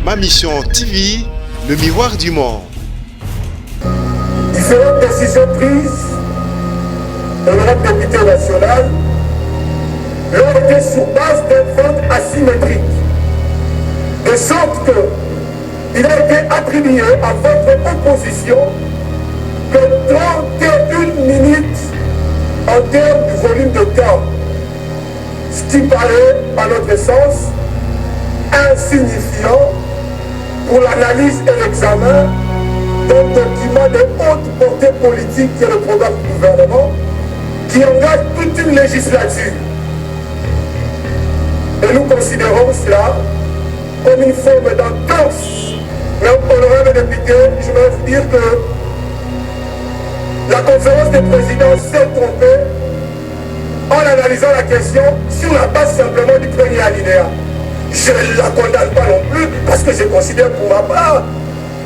Ma Mission TV, le miroir du monde. Différentes décisions prises de notre député national l'ont été sur base d'un vote asymétrique, de sorte qu'il a été attribué à votre opposition que 31 minutes en termes du volume de temps, ce qui paraît, à notre sens, insignifiant pour l'analyse et l'examen d'un document de haute portée politique qui est le programme du gouvernement, qui engage toute une législature. Et nous considérons cela comme une forme d'entorse. Mais honorable député, je vais vous dire que la conférence des présidents s'est trompée en analysant la question sur la base simplement du premier alinéa. Je ne la condamne pas non plus parce que je considère pour ma part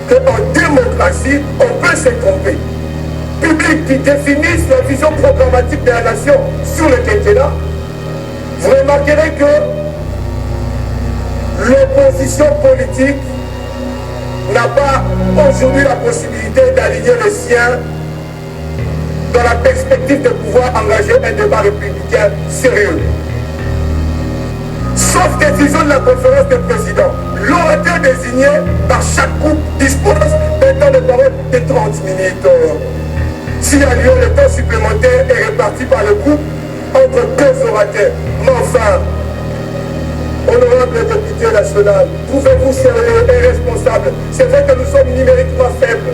qu'en démocratie, on peut se tromper. Public qui définissent la vision programmatique de la nation sur le quinquennat, vous remarquerez que l'opposition politique n'a pas aujourd'hui la possibilité d'aligner les siens dans la perspective de pouvoir engager un débat républicain sérieux. Sauf décision de la conférence des présidents, l'orateur désigné par chaque groupe dispose d'un temps de parole de 30 minutes. S'il y a lieu, le temps supplémentaire est réparti par le groupe entre deux orateurs. Mais enfin, honorable député national, trouvez-vous sérieux et responsable? C'est vrai que nous sommes numériquement faibles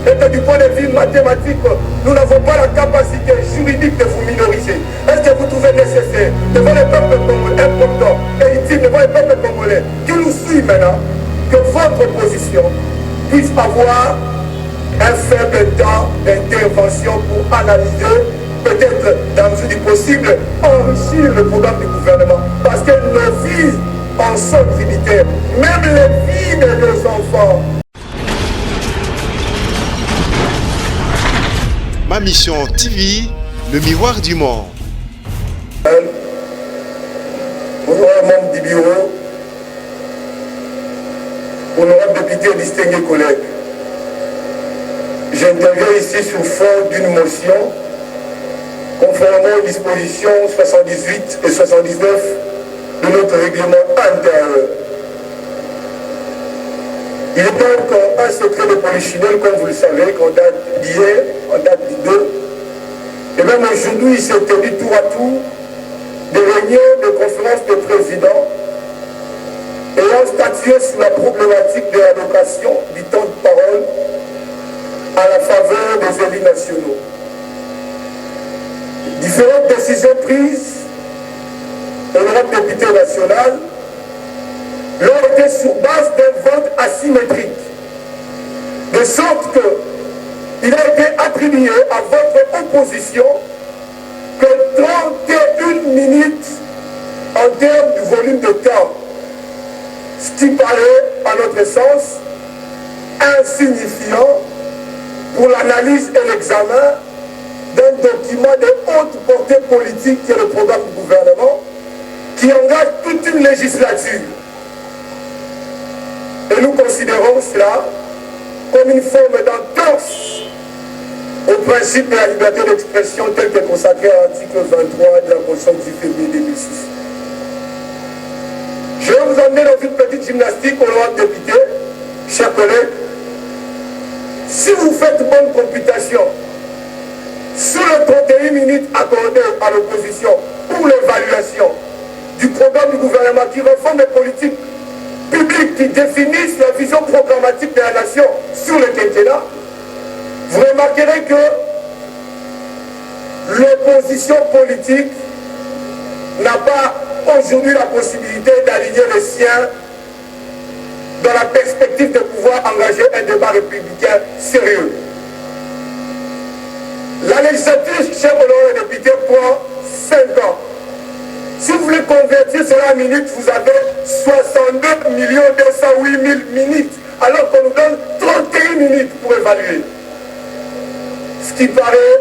et que du point de vue mathématique, nous n'avons pas la capacité juridique de vous minoriser. Est-ce que vous trouvez nécessaire, devant le peuple congolais, important et utile, devant le peuple congolais, qui nous suit maintenant, que votre position puisse avoir un faible temps d'intervention pour analyser, peut-être dans la mesure du possible, enrichir le programme du gouvernement? Parce que nos vies en sont tributaires, même les vies de nos enfants. Ma Mission TV, le miroir du monde. Honorable membre du bureau, honorable député et distingués collègues, j'interviens ici sous forme d'une motion conformément aux dispositions 78 et 79 de notre règlement intérieur. Il est donc un secret de polichinelle, comme vous le savez, qu'en date d'hier, en date du 2, et même aujourd'hui, il s'est tenu tour à tour des réunions de conférence de présidents ayant statué sur la problématique de l'allocation du temps de parole à la faveur des élus nationaux. Différentes décisions prises, honorable député national, l'ont été sur base d'un vote asymétrique, de sorte qu'il a été attribué à votre opposition que 31 minutes en termes du volume de temps, ce qui paraît, à notre sens, insignifiant pour l'analyse et l'examen d'un document de haute portée politique qui est le programme du gouvernement, qui engage toute une législature. Et nous considérons cela comme une forme d'entorse au principe de la liberté d'expression tel que consacré à l'article 23 de la Constitution du février 2006. Je vais vous emmener dans une petite gymnastique, honorable député, chers collègues. Si vous faites bonne computation sur les 31 minutes accordées à l'opposition pour l'évaluation du programme du gouvernement qui réforme les politiques publiques qui définissent la vision programmatique de la nation sur le quinquennat, vous remarquerez que l'opposition politique n'a pas aujourd'hui la possibilité d'aligner les siens dans la perspective de pouvoir engager un débat républicain sérieux. La législature, cher honorable député, prend 5 ans. Si vous voulez convertir cela en minutes, vous avez 62 208 000 minutes, alors qu'on nous donne 31 minutes pour évaluer. Ce qui paraît,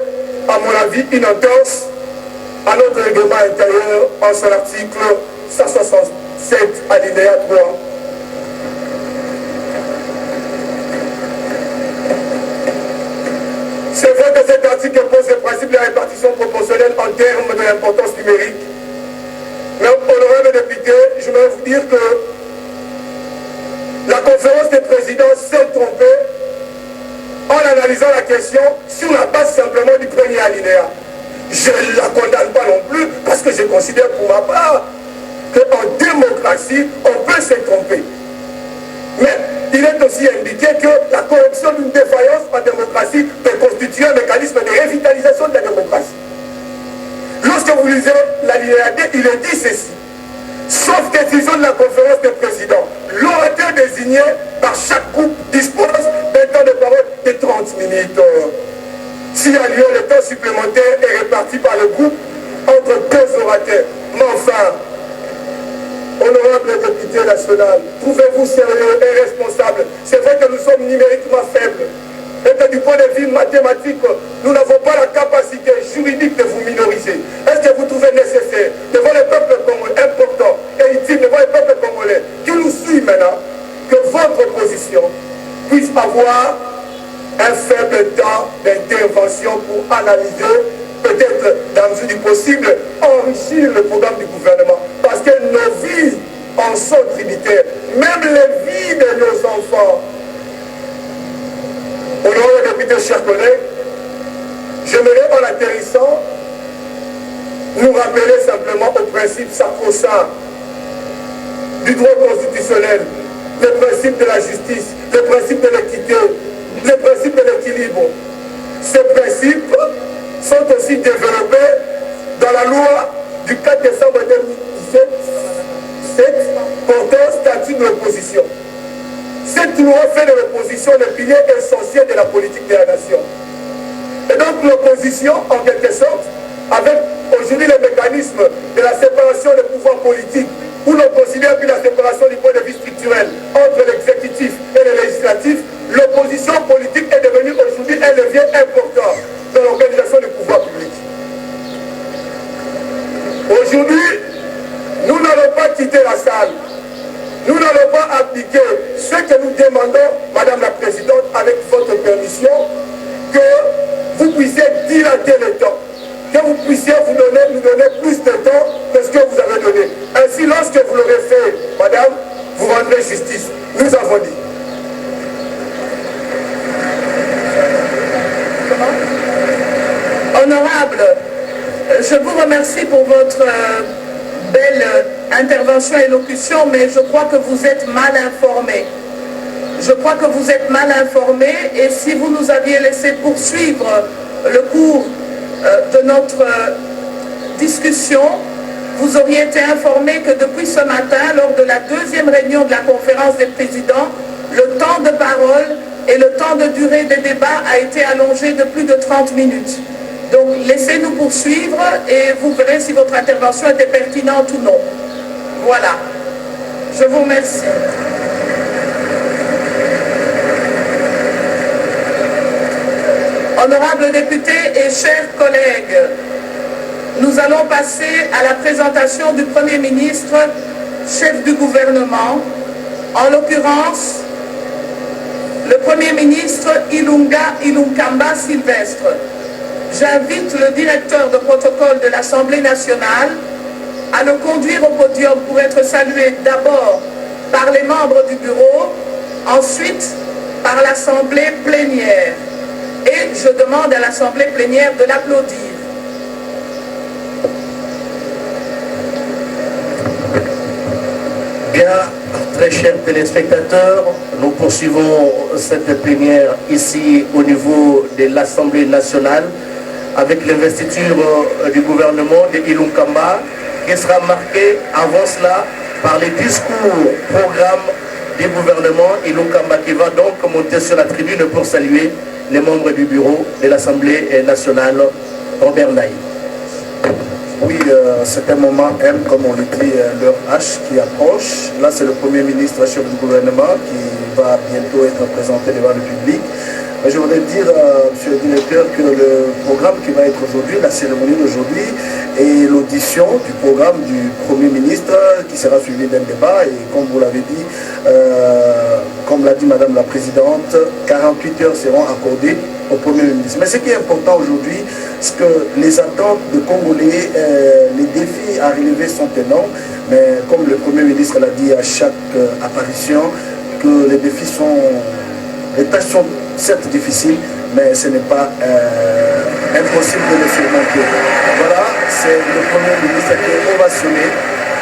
à mon avis, une entorse à notre règlement intérieur en son article 167 alinéa 3. que cet article pose le principe de la répartition proportionnelle en termes de l'importance numérique. Mais honorable député, je vais vous dire que la conférence des présidents s'est trompée en analysant la question sur la base simplement du premier alinéa. Je ne la condamne pas non plus parce que je considère pour ma part qu'en démocratie, on peut se tromper. Mais il est aussi indiqué que la correction d'une défaillance en démocratie peut constituer un mécanisme de revitalisation de la démocratie. Lorsque vous lisez l'alinéa D, il est dit ceci. Sauf décision de la conférence des présidents, l'orateur désigné par chaque groupe dispose d'un temps de parole de 30 minutes. Si à lieu, le temps supplémentaire est réparti par le groupe entre deux orateurs. Mais enfin, honorable député national, trouvez-vous sérieux et responsable? C'est vrai que nous sommes numériquement faibles et que du point de vue mathématique, nous n'avons pas la capacité juridique de vous minoriser. Est-ce que vous trouvez nécessaire, devant le peuple congolais, important et utile, devant le peuple congolais, qui nous suit maintenant, que votre position puisse avoir un faible temps d'intervention pour analyser, peut-être dans la mesure du possible, enrichir le programme du gouvernement? Parce que nos vies en sont tributaires, même les vies de nos enfants. Honorable député, chers collègues, j'aimerais en atterrissant nous rappeler simplement au principe sacro-saint du droit constitutionnel, le principe de la justice, le principe de l'équité, le principe de l'équilibre. Ces principes sont aussi développés dans la loi du 4 décembre 2017 portant statut de l'opposition. Cette loi fait de l'opposition le pilier essentiel de la politique de la nation. Et donc l'opposition, en quelque sorte, avec aujourd'hui le mécanisme de la séparation des pouvoirs politiques, où l'on considère que la séparation du point de vue structurel entre l'exécutif et le législatif, l'opposition politique est devenue aujourd'hui un levier important dans l'organisation du pouvoir public. Aujourd'hui, nous n'allons pas quitter la salle. Nous n'allons pas appliquer ce que nous demandons, Madame la Présidente, avec votre permission, que vous puissiez dilater le temps, que vous puissiez nous donner plus de temps que ce que vous avez donné. Ainsi, lorsque vous l'aurez fait, Madame, vous rendrez justice. Nous avons dit. Honorable, je vous remercie pour votre belle intervention et élocution, mais je crois que vous êtes mal informé. Je crois que vous êtes mal informé et si vous nous aviez laissé poursuivre le cours de notre discussion, vous auriez été informé que depuis ce matin, lors de la deuxième réunion de la conférence des présidents, le temps de parole et le temps de durée des débats a été allongé de plus de 30 minutes. Donc laissez-nous poursuivre et vous verrez si votre intervention était pertinente ou non. Voilà. Je vous remercie. Honorables députés et chers collègues, nous allons passer à la présentation du Premier ministre, chef du gouvernement, en l'occurrence le Premier ministre Ilunkamba Sylvestre. J'invite le directeur de protocole de l'Assemblée nationale à le conduire au podium pour être salué d'abord par les membres du bureau, ensuite par l'Assemblée plénière. Et je demande à l'Assemblée plénière de l'applaudir. Bien, très chers téléspectateurs, nous poursuivons cette plénière ici au niveau de l'Assemblée nationale avec l'investiture du gouvernement de Ilunkamba qui sera marquée avant cela par les discours, programmes du gouvernement Ilunkamba qui va donc monter sur la tribune pour saluer les membres du bureau de l'Assemblée nationale. Robert Naï. Oui, c'est un moment M, comme on le dit, l'heure H qui approche. Là, c'est le Premier ministre, chef du gouvernement, qui va bientôt être présenté devant le public. Je voudrais dire, monsieur le directeur, que le programme qui va être aujourd'hui, la cérémonie d'aujourd'hui, et l'audition du programme du Premier ministre qui sera suivi d'un débat. Et comme vous l'avez dit, comme l'a dit Madame la Présidente, 48 heures seront accordées au Premier ministre. Mais ce qui est important aujourd'hui, c'est que les attentes de Congolais, les défis à relever sont énormes. Mais comme le Premier ministre l'a dit à chaque apparition, que les défis sont... Les tâches sont certes difficiles, mais ce n'est pas impossible de les surmonter. Voilà, c'est le Premier ministre qui est ovationné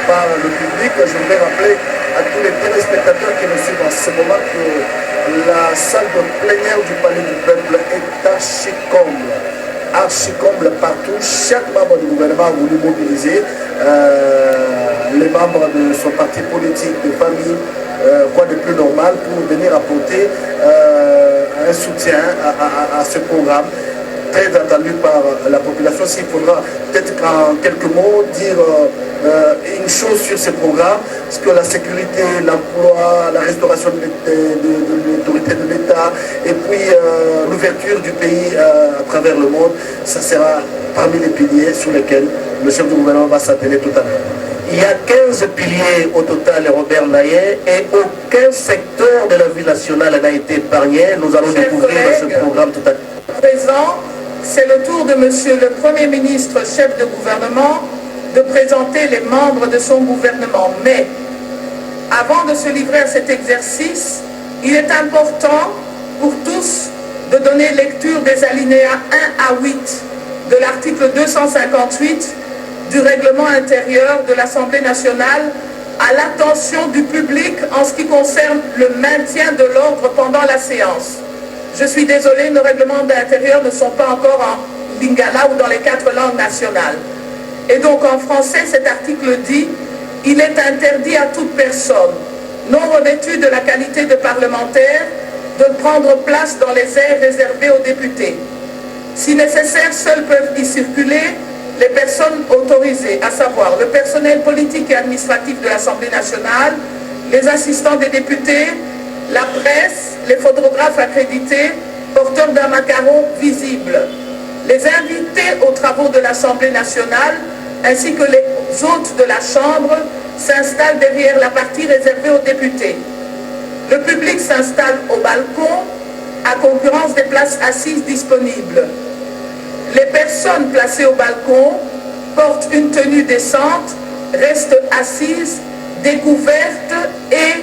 par le public. Je voudrais rappeler à tous les téléspectateurs qui nous suivent en ce moment que la salle de plénière du Palais du Peuple est archi-comble partout. Chaque membre du gouvernement a voulu mobiliser les membres de son parti politique, de famille, quoi de plus normal pour venir apporter un soutien à ce programme très attendu par la population. S'il faudra peut-être qu'en quelques mots dire une chose sur ce programme, c'est que la sécurité, l'emploi, la restauration de l'autorité de l'État et puis l'ouverture du pays à travers le monde, ça sera parmi les piliers sur lesquels le chef du gouvernement va s'atteler tout à l'heure. Il y a 15 piliers au total, Robert Naye, et aucun secteur de la vie nationale n'a été épargné. Nous allons découvrir ce programme tout à l'heure. Présent, c'est le tour de Monsieur le Premier ministre, chef de gouvernement, de présenter les membres de son gouvernement. Mais, avant de se livrer à cet exercice, il est important pour tous de donner lecture des alinéas 1 à 8 de l'article 258 du règlement intérieur de l'Assemblée nationale à l'attention du public en ce qui concerne le maintien de l'ordre pendant la séance. Je suis désolé, nos règlements d'intérieur ne sont pas encore en lingala ou dans les 4 langues nationales. Et donc en français, cet article dit « Il est interdit à toute personne non revêtue de la qualité de parlementaire de prendre place dans les aires réservées aux députés. Si nécessaire, seuls peuvent y circuler les personnes autorisées, à savoir le personnel politique et administratif de l'Assemblée nationale, les assistants des députés, la presse, les photographes accrédités, porteurs d'un macaron visible, les invités aux travaux de l'Assemblée nationale, ainsi que les hôtes de la Chambre s'installent derrière la partie réservée aux députés. Le public s'installe au balcon, à concurrence des places assises disponibles. Les personnes placées au balcon portent une tenue décente, restent assises, découvertes et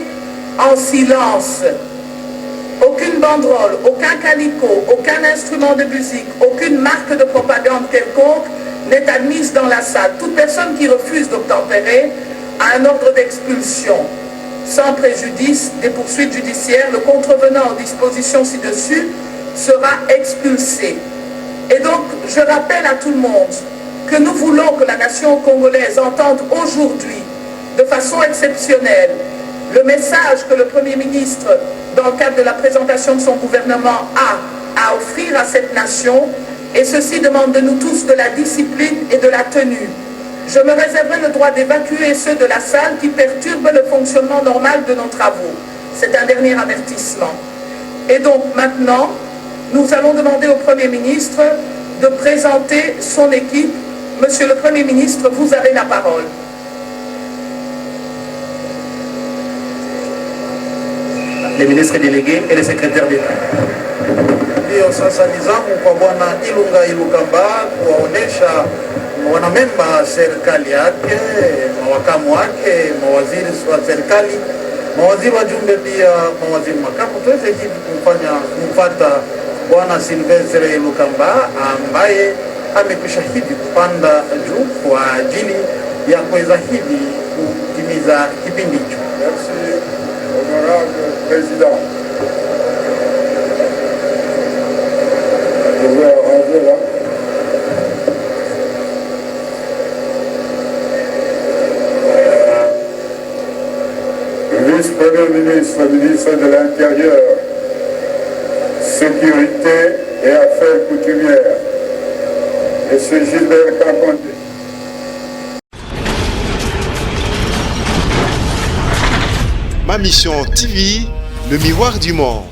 en silence. Aucune banderole, aucun calicot, aucun instrument de musique, aucune marque de propagande quelconque n'est admise dans la salle. Toute personne qui refuse d'obtempérer a un ordre d'expulsion. Sans préjudice des poursuites judiciaires, le contrevenant aux dispositions ci-dessus sera expulsé. Et donc, je rappelle à tout le monde que nous voulons que la nation congolaise entende aujourd'hui, de façon exceptionnelle, le message que le Premier ministre, dans le cadre de la présentation de son gouvernement, a à offrir à cette nation, et ceci demande de nous tous de la discipline et de la tenue. Je me réserverai le droit d'évacuer ceux de la salle qui perturbent le fonctionnement normal de nos travaux. C'est un dernier avertissement. Et donc maintenant, nous allons demander au Premier ministre de présenter son équipe. Monsieur le Premier ministre, vous avez la parole. Les ministres délégués et les secrétaires d'État. Ndio sasa ni zamu kwa Bwana Ilunga Ilukamba kuwaonesha wanamemba serikali yake, mawakamu wake, mawaziri wa serikali, mawaziri wajumbe, pia mawaziri makamu. Tuweze hivi kumfuata Bwana Silvestre Ilukamba ambaye amekwisha hivi kupanda juu kwa ajili ya kuweza hivi kutimiza kipindi hicho. Merci, honorable président. Je vais arranger là. Vice-premier ministre, ministre de l'Intérieur, Sécurité et Affaires coutumières, M. Gilbert Kakonde. Ma mission TV, le miroir du monde.